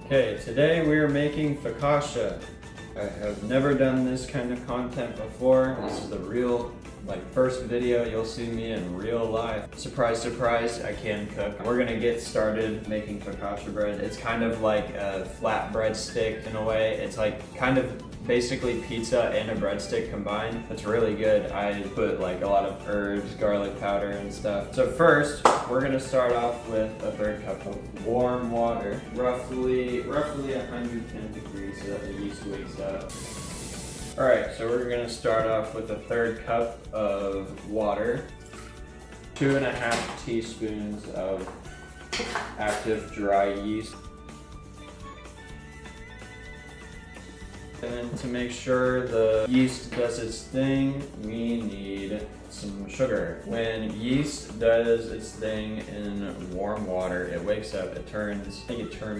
Okay, today we are making focaccia. I have never done this kind of content before. This is the real, first video you'll see me in real life. Surprise, surprise, I can cook. We're gonna get started making focaccia bread. It's kind of like a flat breadstick in a way. It's like kind of basically pizza and a breadstick combined. It's really good. I put like a lot of herbs, garlic powder and stuff. So first, we're gonna start off with a third cup of warm water, roughly 110 degrees so that the yeast wakes up. All right, so we're gonna start off with a third cup of water, 2.5 teaspoons of active dry yeast. And then to make sure the yeast does its thing, we need some sugar. When yeast does its thing in warm water, it wakes up, it turns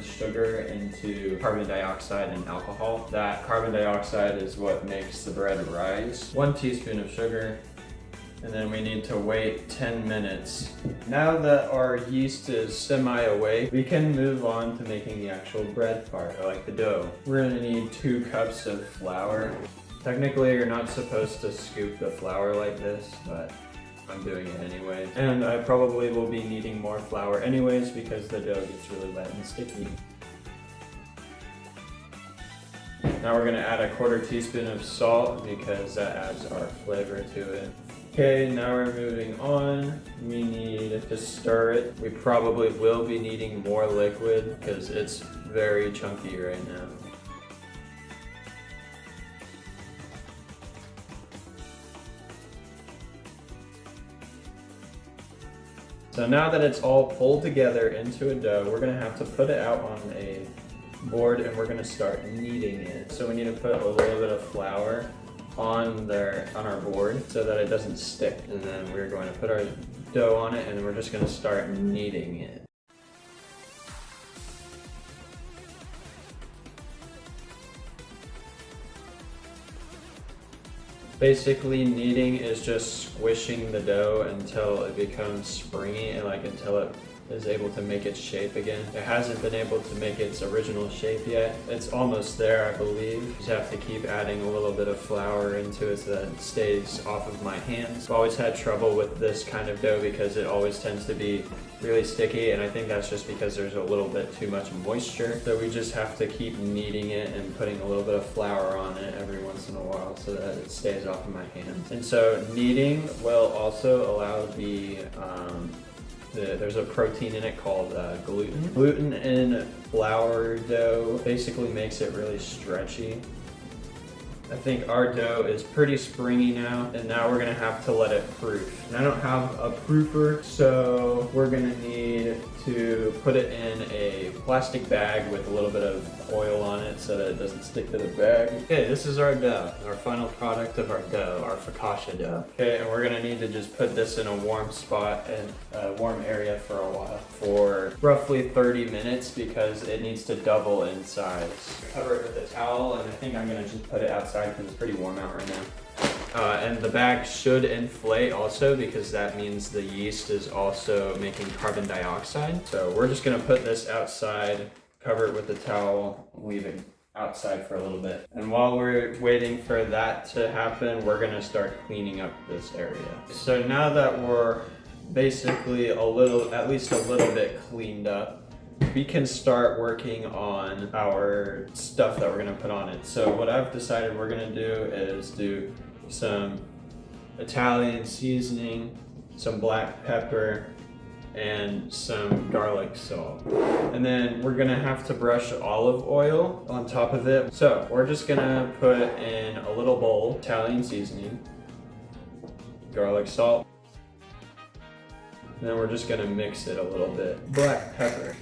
sugar into carbon dioxide and alcohol. That carbon dioxide is what makes the bread rise. 1 teaspoon of sugar. And then we need to wait 10 minutes. Now that our yeast is semi-awake, we can move on to making the actual bread part, like the dough. We're gonna need 2 cups of flour. Technically, you're not supposed to scoop the flour like this, but I'm doing it anyway. And I probably will be needing more flour anyways because the dough gets really wet and sticky. Now we're gonna add a 1/4 teaspoon of salt because that adds our flavor to it. Okay, now we're moving on. We need to stir it. We probably will be needing more liquid because it's very chunky right now. So now that it's all pulled together into a dough, we're gonna have to put it out on a board and we're gonna start kneading it. So we need to put a little bit of flour on our board so that it doesn't stick. And then we're going to put our dough on it and we're just going to start kneading it. Basically, kneading is just squishing the dough until it becomes springy and until it is able to make its shape again. It hasn't been able to make its original shape yet. It's almost there, I believe. You just have to keep adding a little bit of flour into it so that it stays off of my hands. I've always had trouble with this kind of dough because it always tends to be really sticky, and I think that's just because there's a little bit too much moisture. So we just have to keep kneading it and putting a little bit of flour on it every once in a while so that it stays off of my hands. And so kneading will also allow there's a protein in it called gluten. Gluten in flour dough basically makes it really stretchy. I think our dough is pretty springy now, and now we're gonna have to let it proof. And I don't have a proofer, so we're gonna need to put it in a plastic bag with a little bit of oil on it so that it doesn't stick to the bag. Okay, this is our dough, our final product of our dough, our focaccia dough. Okay, and we're gonna need to just put this in a warm spot and a warm area for a while, for roughly 30 minutes because it needs to double in size. Cover it with a towel, and I think I'm gonna just put it outside because it's pretty warm out right now. And the bag should inflate also because that means the yeast is also making carbon dioxide. So we're just gonna put this outside, cover it with a towel, leave it outside for a little bit. And while we're waiting for that to happen, we're gonna start cleaning up this area. So now that we're basically at least a little bit cleaned up, we can start working on our stuff that we're gonna put on it. So what I've decided we're gonna do is do some Italian seasoning, some black pepper, and some garlic salt. And then we're gonna have to brush olive oil on top of it. So we're just gonna put in a little bowl, Italian seasoning, garlic salt, and then we're just gonna mix it a little bit. Black pepper.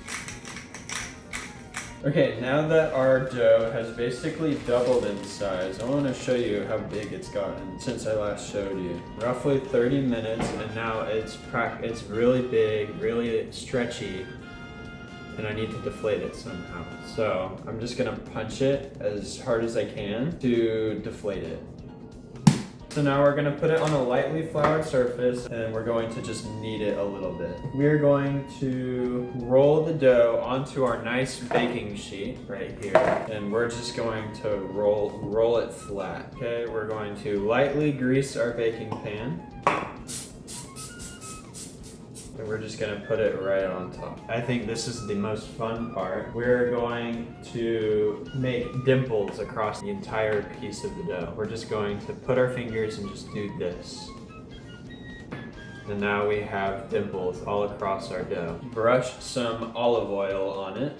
Okay, now that our dough has basically doubled in size, I want to show you how big it's gotten since I last showed you. Roughly 30 minutes, and now it's really big, really stretchy, and I need to deflate it somehow. So I'm just gonna punch it as hard as I can to deflate it. So now we're gonna put it on a lightly floured surface and we're going to just knead it a little bit. We're going to roll the dough onto our nice baking sheet right here. And we're just going to roll it flat. Okay, we're going to lightly grease our baking pan. And we're just gonna put it right on top. I think this is the most fun part. We're going to make dimples across the entire piece of the dough. We're just going to put our fingers and just do this. And now we have dimples all across our dough. Brush some olive oil on it.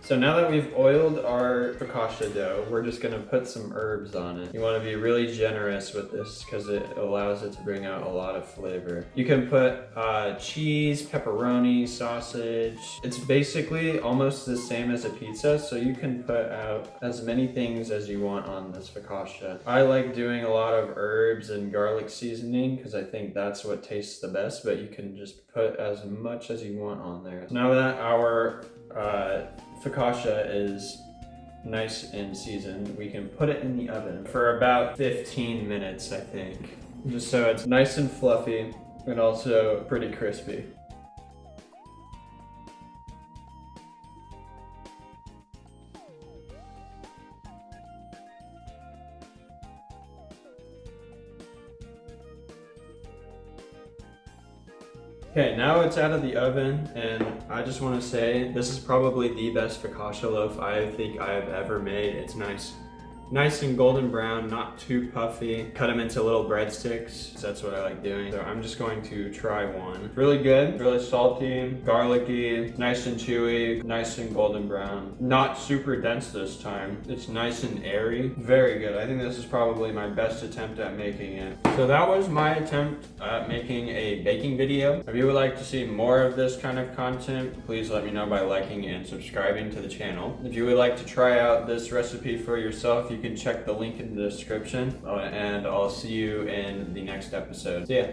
So now that we've oiled our focaccia dough, we're just gonna put some herbs on it. You wanna be really generous with this because it allows it to bring out a lot of flavor. You can put cheese, pepperoni, sausage. It's basically almost the same as a pizza, so you can put out as many things as you want on this focaccia. I like doing a lot of herbs and garlic seasoning because I think that's what tastes the best, but you can just put as much as you want on there. Now that our focaccia is nice and seasoned, we can put it in the oven for about 15 minutes, I think. Just so it's nice and fluffy and also pretty crispy. Okay, now it's out of the oven, and I just want to say this is probably the best focaccia loaf I think I have ever made. It's nice and golden brown, not too puffy. Cut them into little breadsticks. That's what I like doing. So I'm just going to try one. Really good, really salty, garlicky, nice and chewy, nice and golden brown. Not super dense this time. It's nice and airy. Very good. I think this is probably my best attempt at making it. So that was my attempt at making a baking video. If you would like to see more of this kind of content, please let me know by liking and subscribing to the channel. If you would like to try out this recipe for yourself, you can check the link in the description, and I'll see you in the next episode. See ya.